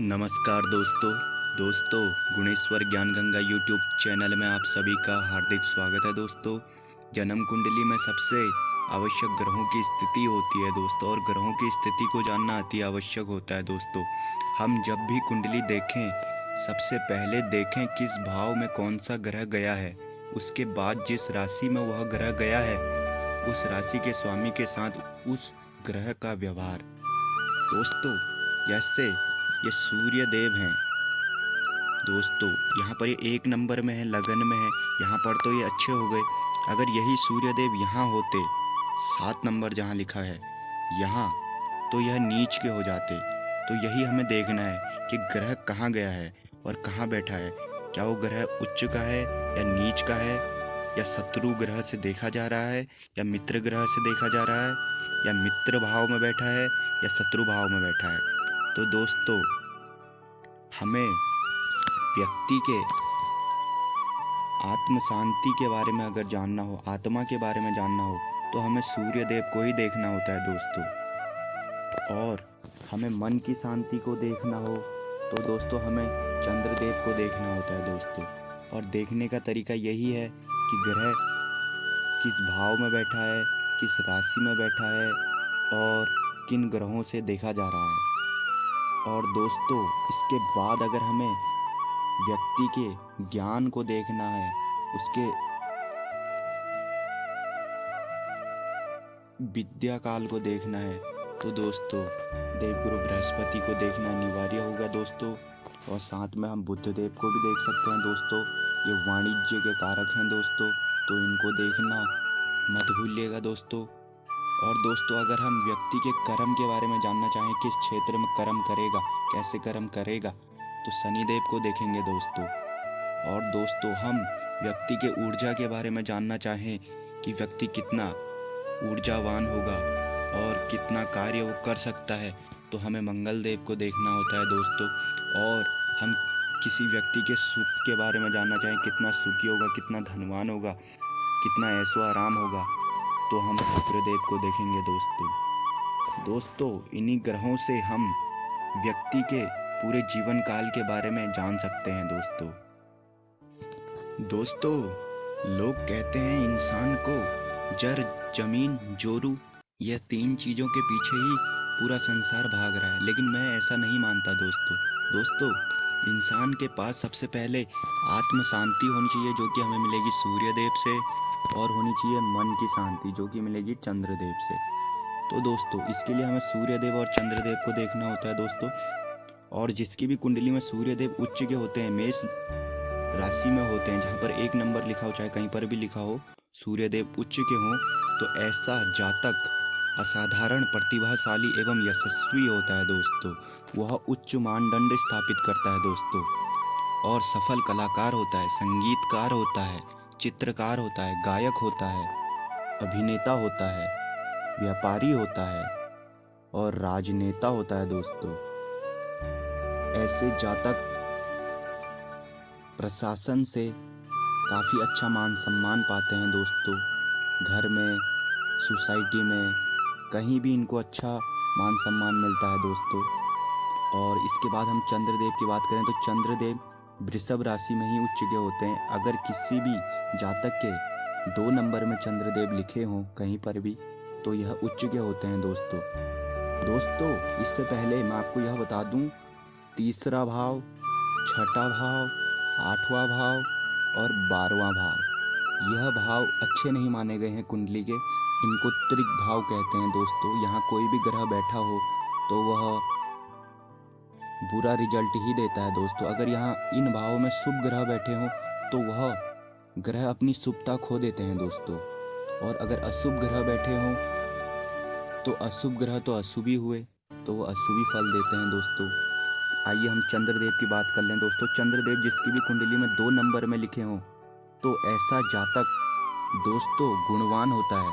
नमस्कार दोस्तों गुणेश्वर ज्ञान गंगा यूट्यूब चैनल में आप सभी का हार्दिक स्वागत है दोस्तों। जन्म कुंडली में सबसे आवश्यक ग्रहों की स्थिति होती है दोस्तों, और ग्रहों की स्थिति को जानना अति आवश्यक होता है दोस्तों। हम जब भी कुंडली देखें, सबसे पहले देखें किस भाव में कौन सा ग्रह गया है, उसके बाद जिस राशि में वह ग्रह गया है उस राशि के स्वामी के साथ उस ग्रह का व्यवहार। दोस्तों, जैसे ये सूर्य देव हैं दोस्तों, यहाँ पर ये 1 नंबर में है, लगन में है, यहाँ पर तो ये अच्छे हो गए। अगर यही सूर्य देव यहाँ होते 7 नंबर जहाँ लिखा है यहाँ, तो यह नीच के हो जाते। तो यही हमें देखना है कि ग्रह कहाँ गया है और कहाँ बैठा है। क्या वो ग्रह उच्च का है या नीच का है, या शत्रु ग्रह से देखा जा रहा है, या मित्र ग्रह से देखा जा रहा है, या मित्र भाव में बैठा है या शत्रु भाव में बैठा है। तो दोस्तों, हमें व्यक्ति के आत्म शांति के बारे में अगर जानना हो, आत्मा के बारे में जानना हो, तो हमें सूर्य देव को ही देखना होता है दोस्तों। और हमें मन की शांति को देखना हो तो दोस्तों हमें चंद्रदेव को देखना होता है दोस्तों। और देखने का तरीका यही है कि ग्रह किस भाव में बैठा है, किस राशि में बैठा है और किन ग्रहों से देखा जा रहा है। और दोस्तों, इसके बाद अगर हमें व्यक्ति के ज्ञान को देखना है, उसके विद्या काल को देखना है, तो दोस्तों देवगुरु बृहस्पति को देखना अनिवार्य होगा दोस्तों। और साथ में हम बुध देव को भी देख सकते हैं दोस्तों, ये वाणिज्य के कारक हैं दोस्तों, तो इनको देखना मत भूलिएगा दोस्तों। और दोस्तों, अगर हम व्यक्ति के कर्म के बारे में जानना चाहें, किस क्षेत्र में कर्म करेगा, कैसे कर्म करेगा, तो शनिदेव को देखेंगे दोस्तों। और दोस्तों, हम व्यक्ति के ऊर्जा के बारे में जानना चाहें कि व्यक्ति कितना ऊर्जावान होगा और कितना कार्य वो कर सकता है, तो हमें मंगल देव को देखना होता है दोस्तों। और हम किसी व्यक्ति के सुख के बारे में जानना चाहें, कितना सुखी होगा, कितना धनवान होगा, कितना ऐशो आराम होगा, तो हम शुक्रदेव को देखेंगे दोस्तों। इन्हीं ग्रहों से हम व्यक्ति के पूरे जीवन काल के बारे में जान सकते हैं दोस्तों, लोग कहते हैं इंसान को जड़, जमीन, जोरू, यह 3 चीज़ों के पीछे ही पूरा संसार भाग रहा है, लेकिन मैं ऐसा नहीं मानता दोस्तों। इंसान के पास सबसे पहले आत्म शांति होनी चाहिए, जो कि हमें मिलेगी सूर्य देव से, और होनी चाहिए मन की शांति, जो कि मिलेगी चंद्रदेव से। तो दोस्तों, इसके लिए हमें सूर्यदेव और चंद्रदेव को देखना होता है दोस्तों। और जिसकी भी कुंडली में सूर्यदेव उच्च के होते हैं, मेष राशि में होते हैं, जहाँ पर 1 नंबर लिखा हो, चाहे कहीं पर भी लिखा हो सूर्यदेव उच्च के हों, तो ऐसा जातक असाधारण प्रतिभाशाली एवं यशस्वी होता है दोस्तों। वह उच्च मानदंड स्थापित करता है दोस्तों, और सफल कलाकार होता है, संगीतकार होता है, चित्रकार होता है, गायक होता है, अभिनेता होता है, व्यापारी होता है और राजनेता होता है दोस्तों। ऐसे जातक प्रशासन से काफ़ी अच्छा मान सम्मान पाते हैं दोस्तों। घर में, सोसाइटी में, कहीं भी इनको अच्छा मान सम्मान मिलता है दोस्तों। और इसके बाद हम चंद्रदेव की बात करें, तो चंद्रदेव वृषभ राशि में ही उच्च के होते हैं। अगर किसी भी जातक के 2 नंबर में चंद्रदेव लिखे हों कहीं पर भी, तो यह उच्च के होते हैं दोस्तों। इससे पहले मैं आपको यह बता दूं, तीसरा भाव, छठा भाव, 8वां भाव और 12वां भाव, यह भाव अच्छे नहीं माने गए हैं कुंडली के। इनको त्रिक भाव कहते हैं दोस्तों। यहाँ कोई भी ग्रह बैठा हो तो वह बुरा रिजल्ट ही देता है दोस्तों। अगर यहाँ इन भावों में शुभ ग्रह बैठे हों तो वह ग्रह अपनी शुभता खो देते हैं दोस्तों। और अगर अशुभ ग्रह बैठे हों तो अशुभ ग्रह तो अशुभ ही हुए, तो वो अशुभ ही फल देते हैं दोस्तों। आइए हम चंद्रदेव की बात कर लें दोस्तों। चंद्रदेव जिसकी भी कुंडली में 2 नंबर में लिखे हों, तो ऐसा जातक दोस्तों गुणवान होता है,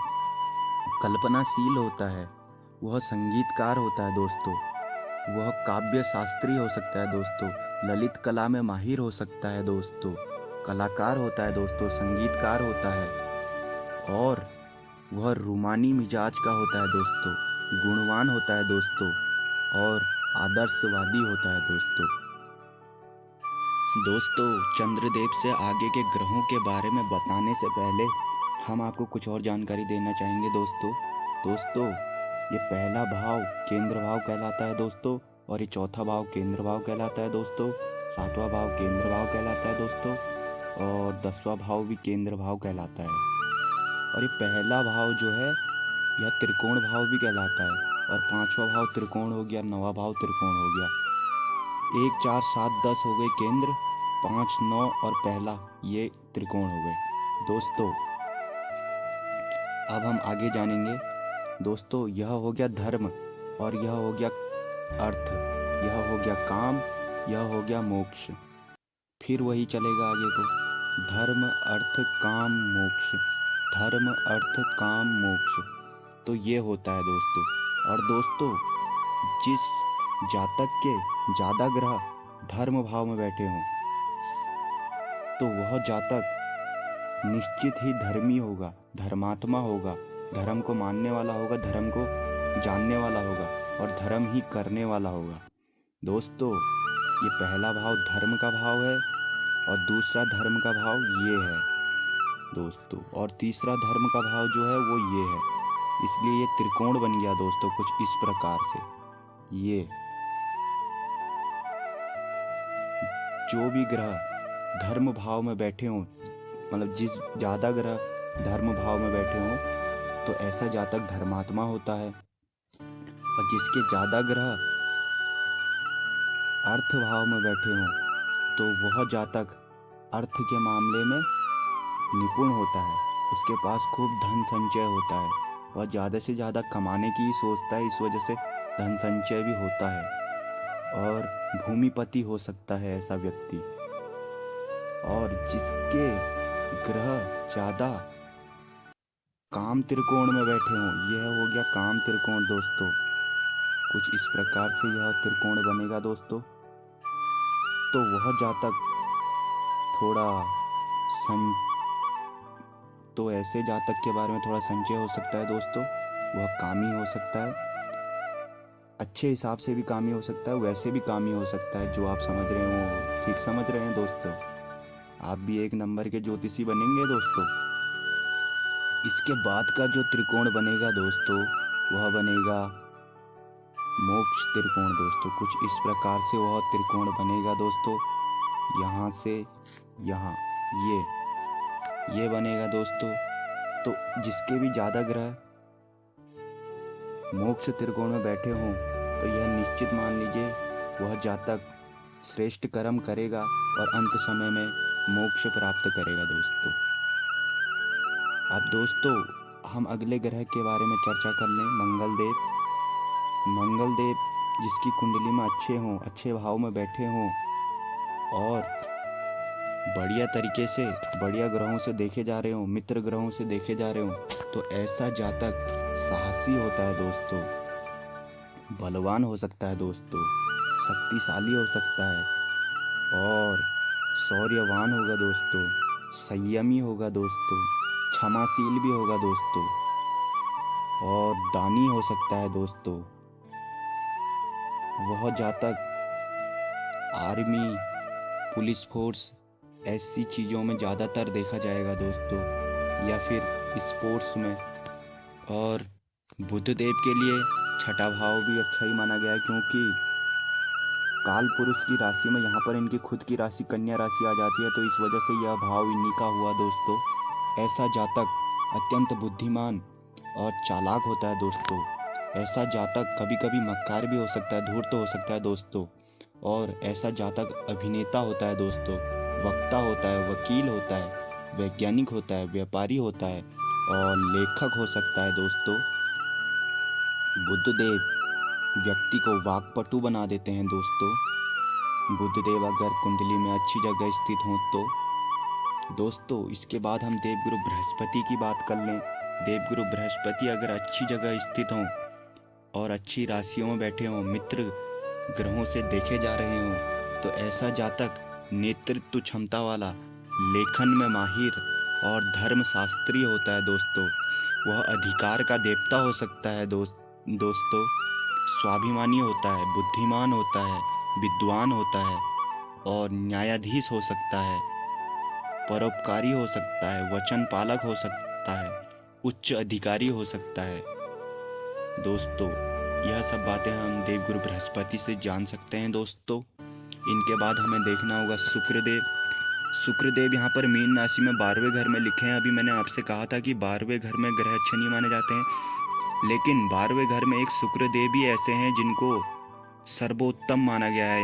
कल्पनाशील होता है, वह संगीतकार होता है दोस्तों, वह काव्य शास्त्री हो सकता है दोस्तों, ललित कला में माहिर हो सकता है दोस्तों, कलाकार होता है दोस्तों, संगीतकार होता है, और वह रूमानी मिजाज का होता है दोस्तों, गुणवान होता है दोस्तों, और आदर्शवादी होता है दोस्तों। दोस्तों, चंद्रदेव से आगे के ग्रहों के बारे में बताने से पहले हम आपको कुछ और जानकारी देना चाहेंगे दोस्तों, ये पहला भाव केंद्र भाव कहलाता है दोस्तों, और ये चौथा भाव केंद्र भाव कहलाता है दोस्तों, सातवां भाव केंद्र भाव कहलाता है दोस्तों, और 10वां भाव भी केंद्र भाव कहलाता है। और ये पहला भाव जो है यह त्रिकोण भाव भी कहलाता है, और 5वां भाव त्रिकोण हो गया, 9वां भाव त्रिकोण हो गया। 1 4 7 10 हो गए केंद्र, 5 9 और पहला ये त्रिकोण हो गए दोस्तों। अब हम आगे जानेंगे दोस्तों। यह हो गया धर्म, और यह हो गया अर्थ, यह हो गया काम, यह हो गया मोक्ष। फिर वही चलेगा आगे को, धर्म अर्थ काम मोक्ष, धर्म अर्थ काम मोक्ष। तो ये होता है दोस्तों। और दोस्तों, जिस जातक के ज्यादा ग्रह धर्म भाव में बैठे हों तो वह जातक निश्चित ही धर्मी होगा, धर्मात्मा होगा, धर्म को मानने वाला होगा, धर्म को जानने वाला होगा, और धर्म ही करने वाला होगा दोस्तों। ये पहला भाव धर्म का भाव है, और दूसरा धर्म का भाव ये है दोस्तों, और तीसरा धर्म का भाव जो है वो ये है। इसलिए ये त्रिकोण बन गया दोस्तों कुछ इस प्रकार से। ये जो भी ग्रह धर्म भाव में बैठे हों, मतलब जिस ज्यादा ग्रह धर्म भाव में बैठे हों तो ऐसा जातक धर्मात्मा होता है, और जिसके ज्यादा ग्रह अर्थ भाव में बैठे हों तो वह जातक अर्थ के मामले में निपुण होता है, उसके पास खूब धन संचय होता है, वह ज़्यादा से ज़्यादा कमाने की ही सोचता है, इस वजह से धन संचय भी होता है, और भूमिपति हो सकता है ऐसा व्यक्ति। और जिसके ग्रह ज़्यादा काम त्रिकोण में बैठे हों, यह हो गया काम त्रिकोण दोस्तों। कुछ इस प्रकार से यह त्रिकोण बनेगा दोस्तों। तो वह जातक थोड़ा तो ऐसे जातक के बारे में थोड़ा संचय हो सकता है दोस्तों। वह कामी हो सकता है, अच्छे हिसाब से भी कामी हो सकता है, वैसे भी कामी हो सकता है। जो आप समझ रहे हैं वो ठीक समझ रहे हैं दोस्तों। आप भी एक नंबर के ज्योतिषी बनेंगे दोस्तों। इसके बाद का जो त्रिकोण बनेगा दोस्तों वह बनेगा मोक्ष त्रिकोण दोस्तों। कुछ इस प्रकार से वह त्रिकोण बनेगा दोस्तों। यहाँ से यहाँ ये बनेगा दोस्तों। तो जिसके भी ज्यादा ग्रह मोक्ष त्रिकोण में बैठे हों तो यह निश्चित मान लीजिए वह जातक श्रेष्ठ कर्म करेगा और अंत समय में मोक्ष प्राप्त करेगा दोस्तों। अब दोस्तों हम अगले ग्रह के बारे में चर्चा कर लें। मंगलदेव जिसकी कुंडली में अच्छे हों, अच्छे भाव में बैठे हों और बढ़िया तरीके से बढ़िया ग्रहों से देखे जा रहे हों, मित्र ग्रहों से देखे जा रहे हों, तो ऐसा जातक साहसी होता है दोस्तों, बलवान हो सकता है दोस्तों, शक्तिशाली हो सकता है, और शौर्यवान होगा दोस्तों, संयमी होगा दोस्तों, क्षमाशील भी होगा दोस्तों, और दानी हो सकता है दोस्तों। वह जातक आर्मी, पुलिस फोर्स ऐसी चीज़ों में ज़्यादातर देखा जाएगा दोस्तों, या फिर स्पोर्ट्स में। और बुध देव के लिए छठा भाव भी अच्छा ही माना गया है, क्योंकि काल पुरुष की राशि में यहाँ पर इनकी खुद की राशि कन्या राशि आ जाती है, तो इस वजह से यह भाव इन्हीं का हुआ दोस्तों। ऐसा जातक अत्यंत बुद्धिमान और चालाक होता है दोस्तों। ऐसा जातक कभी कभी मक्कार भी हो सकता है, धूर्त हो सकता है दोस्तों। और ऐसा जातक अभिनेता होता है दोस्तों, वक्ता होता है, वकील होता है, वैज्ञानिक होता है, व्यापारी होता है, और लेखक हो सकता है दोस्तों। बुधदेव व्यक्ति को वाक्पटु बना देते हैं दोस्तों। बुधदेव अगर कुंडली में अच्छी जगह स्थित हों तो दोस्तों। इसके बाद हम देवगुरु बृहस्पति की बात कर लें। देवगुरु बृहस्पति अगर अच्छी जगह स्थित हों और अच्छी राशियों में बैठे हों, मित्र ग्रहों से देखे जा रहे हों, तो ऐसा जातक नेतृत्व क्षमता वाला, लेखन में माहिर और धर्मशास्त्री होता है दोस्तों। वह अधिकार का देवता हो सकता है दोस्तों। स्वाभिमानी होता है, बुद्धिमान होता है, विद्वान होता है और न्यायाधीश हो सकता है, परोपकारी हो सकता है, वचन पालक हो सकता है, उच्च अधिकारी हो सकता है। दोस्तों, यह सब बातें हम देवगुरु बृहस्पति से जान सकते हैं दोस्तों। इनके बाद हमें देखना होगा शुक्रदेव। शुक्रदेव यहाँ पर मीन राशि में 12वें घर में लिखे हैं। अभी मैंने आपसे कहा था कि 12वें घर में ग्रह अच्छे नहीं माने जाते हैं, लेकिन 12वें घर में एक शुक्रदेव भी ऐसे हैं जिनको सर्वोत्तम माना गया है।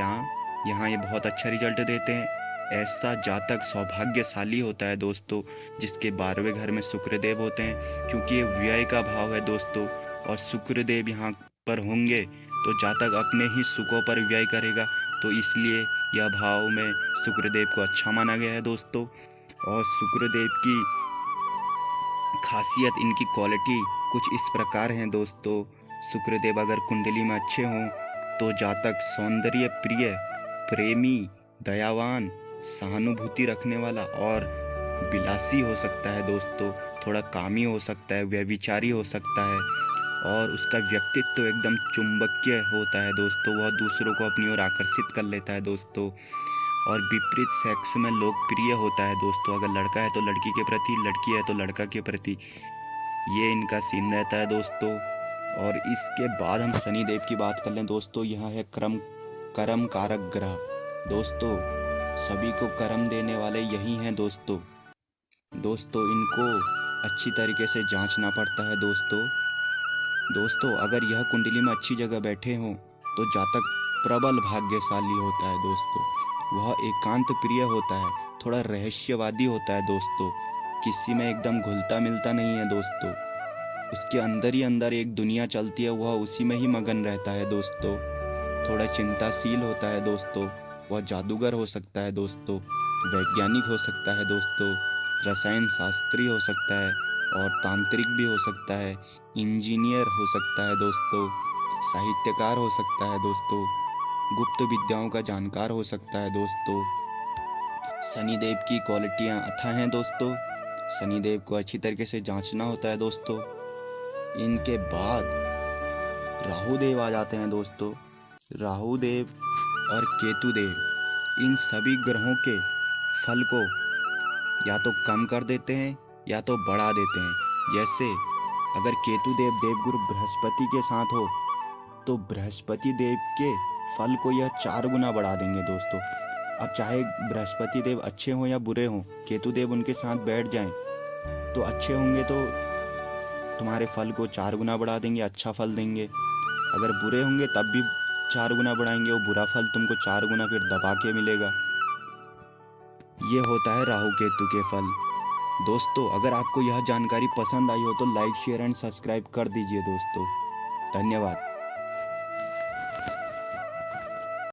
यहाँ ये बहुत अच्छा रिजल्ट देते हैं। ऐसा जातक सौभाग्यशाली होता है दोस्तों जिसके 12वें घर में शुक्रदेव होते हैं, क्योंकि ये व्यय का भाव है दोस्तों। और शुक्रदेव यहाँ पर होंगे तो जातक अपने ही सुखों पर व्यय करेगा, तो इसलिए यह भाव में शुक्रदेव को अच्छा माना गया है दोस्तों। और शुक्रदेव की खासियत, इनकी क्वालिटी कुछ इस प्रकार हैं दोस्तों। शुक्रदेव अगर कुंडली में अच्छे हों तो जातक सौंदर्य प्रिय, प्रेमी, दयावान, सहानुभूति रखने वाला और विलासी हो सकता है दोस्तों। थोड़ा कामी हो सकता है, व्यभिचारी हो सकता है और उसका व्यक्तित्व एकदम चुंबकीय होता है दोस्तों। वह दूसरों को अपनी ओर आकर्षित कर लेता है दोस्तों। और विपरीत सेक्स में लोकप्रिय होता है दोस्तों। अगर लड़का है तो लड़की के प्रति, लड़की है तो लड़का के प्रति, ये इनका सीन रहता है दोस्तों। और इसके बाद हम शनिदेव की बात कर लें दोस्तों। यह है कर्म कारक ग्रह दोस्तों। सभी को कर्म देने वाले यही हैं दोस्तों। इनको अच्छी तरीके से जांचना पड़ता है दोस्तों। अगर यह कुंडली में अच्छी जगह बैठे हों तो जातक प्रबल भाग्यशाली होता है दोस्तों। वह एकांत प्रिय होता है, थोड़ा रहस्यवादी होता है दोस्तों, किसी में एकदम घुलता मिलता नहीं है दोस्तों। उसके अंदर ही अंदर एक दुनिया चलती है, वह उसी में ही मगन रहता है दोस्तों। थोड़ा चिंताशील होता है दोस्तों। वह जादूगर हो सकता है दोस्तों, वैज्ञानिक हो सकता है दोस्तों, रसायन शास्त्री हो सकता है और तांत्रिक भी हो सकता है, इंजीनियर हो सकता है दोस्तों, साहित्यकार हो सकता है दोस्तों, गुप्त विद्याओं का जानकार हो सकता है दोस्तों। शनिदेव की क्वालिटियाँ अथाह हैं दोस्तों। शनिदेव को अच्छी तरीके से जांचना होता है दोस्तों। इनके बाद राहुदेव आ जाते हैं दोस्तों। राहुदेव और केतुदेव, इन सभी ग्रहों के फल को या तो कम कर देते हैं या तो बढ़ा देते हैं। जैसे अगर केतुदेव देवगुरु बृहस्पति के साथ हो तो बृहस्पति देव के फल को यह 4 गुना बढ़ा देंगे दोस्तों। अब चाहे बृहस्पति देव अच्छे हों या बुरे हों, केतुदेव उनके साथ बैठ जाएं तो अच्छे होंगे तो तुम्हारे फल को 4 गुना बढ़ा देंगे, अच्छा फल देंगे। अगर बुरे होंगे तब भी 4 गुना बढ़ाएंगे, वो बुरा फल तुमको 4 गुना फिर दबा के मिलेगा। ये होता है राहु केतु के फल दोस्तों। अगर आपको यह जानकारी पसंद आई हो तो लाइक, शेयर एंड सब्सक्राइब कर दीजिए दोस्तों। धन्यवाद।